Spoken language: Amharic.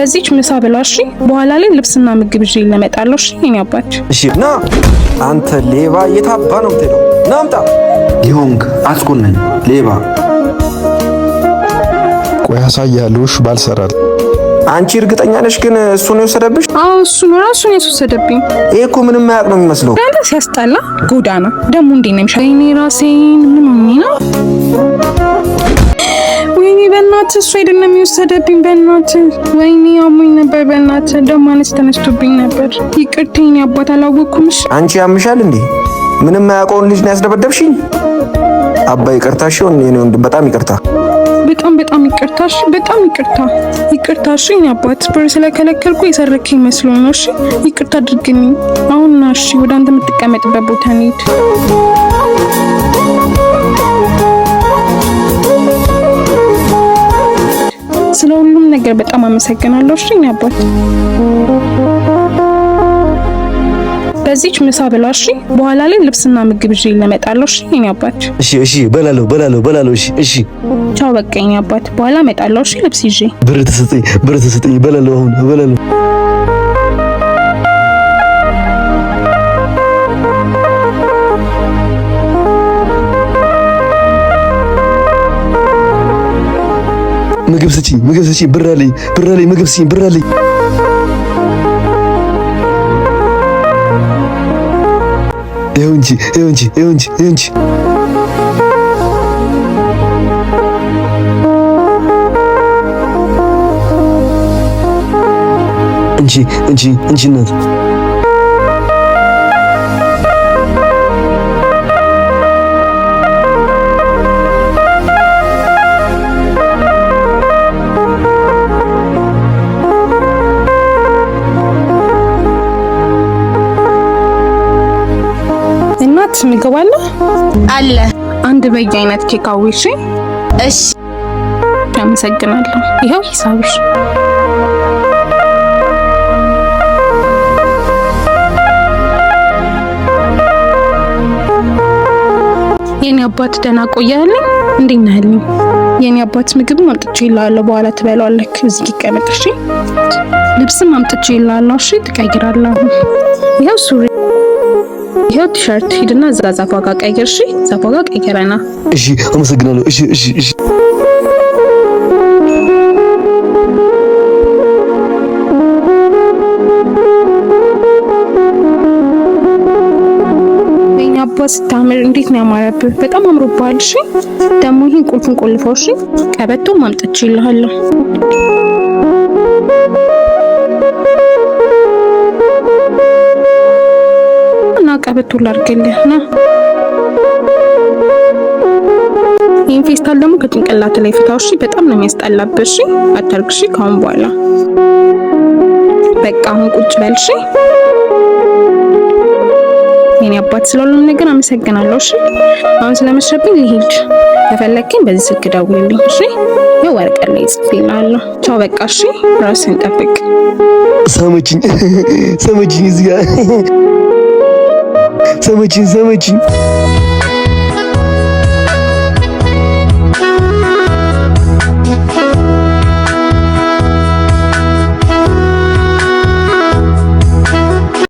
በዚች ምሳ ብላሽ በኋላ ላይ ልብስና ምግብ ይዤ ለመጣለሁ። እሺ የኔ አባት። እሺ ና አንተ ሌባ የታባ ነው የምትሄደው? ና አምጣ። ይሁንክ አትኩነኝ ሌባ። ቆይ አሳያለሁሽ ባልሰራል። አንቺ እርግጠኛ ነሽ ግን እሱ ነው የወሰደብሽ? አዎ እሱ ነው ራሱን የወሰደብኝ። ይሄ እኮ ምንም ማያውቅ ነው የሚመስለው። አንተ ሲያስጠላ ጎዳና ደግሞ እንዴት ነው የሚሻለው? እኔ ራሴን ምን ሆኜ ነው? ወይኔ በእናትህ እሱ አይደለም የወሰደብኝ። በእናትህ ወይኔ አሞኝ ነበር። በእናትህ ደግሞ አነስ ተነስቶብኝ ነበር። ይቅርታ የኔ አባት አላወቅኩም። እሺ አንቺ ያምሻል እንዴ? ምንም ማያውቀውን ልጅ ነው ያስደበደብሽኝ? አባ ይቅርታሽ ይሁን የኔ ወንድም፣ በጣም ይቅርታ። በጣም ይቅርታሽ፣ በጣም ይቅርታሽ የኔ አባት። ብር ስለከለከልኩ የሰረከኝ መስሎኝ ነው። እሺ ይቅርታ አድርግልኝ። አሁን ና እሺ፣ ወደ አንተ የምትቀመጥበት ቦታ እንሂድ። ስለ ሁሉም ነገር በጣም አመሰግናለሁ። እሺ የኔ አባት። በዚች ምሳ ብላሽ በኋላ ላይ ልብስና ምግብ ይዤ ለመጣለሁ። እሺ የኔ አባት። እሺ በላለሁ። እሺ ቻው በቃ የኔ አባት፣ በኋላ እመጣለሁ። እሺ ልብስ ይዤ። ብር ተሰጠኝ በላለሁ። አሁን በላለሁ። ምግብ ስጪኝ ብር አለኝ ምግብ ስጪኝ ብር አለኝ። ይኸው እንጂ እንጂ እናት ምግብ አለ አንድ በየአይነት ኬክ አውጪ። እሺ አመሰግናለሁ። ይኸው ሂሳብሽ። የኔ አባት ደህና ቆያልኝ። እንዴት ነህልኝ? የኔ አባት ምግብ አምጥቼ ይላል፣ በኋላ ትበላለህ። እዚህ ይቀመጥ። እሺ ልብስም አምጥቼ ይላል። እሺ ትቀይራለህ። ይኸው ሱሪ፣ ይሄው ቲሸርት። ሂድና እዛ ዛፏ ጋር ቀይር። እሺ ዛፏ ጋር ቀይረና። እሺ አመሰግናለሁ። እሺ የኔ አባት ስታምር እንዴት ነው ያማረብህ! በጣም አምሮብሃል። እሺ ደግሞ ይሄን ቁልፉን ቆልፈው። እሺ ቀበቶም አምጥቼ ይልሃለሁ። ቀበቶ ላድርግልህ ና። ይሄን ፌስታል ደግሞ ከጭንቅላት ላይ ፍታው። እሺ በጣም ነው የሚያስጠላብህ። እሺ አታርግ። እሺ ካሁን በኋላ በቃ አሁን ቁጭ በል። እሺ የኔ አባት ስለሁሉም ነገር አመሰግናለሁ። እሺ አሁን ስለመሸብኝ ልሂድ። ከፈለግኝ በዚህ ስልክ ደውልልኝ። እሺ የወረቀት ላይ ጽፌልሃለሁ። ቻው በቃ። እሺ ራስህን ጠብቅ። ሰመችኝ እዚህ ጋር ሰመችኝ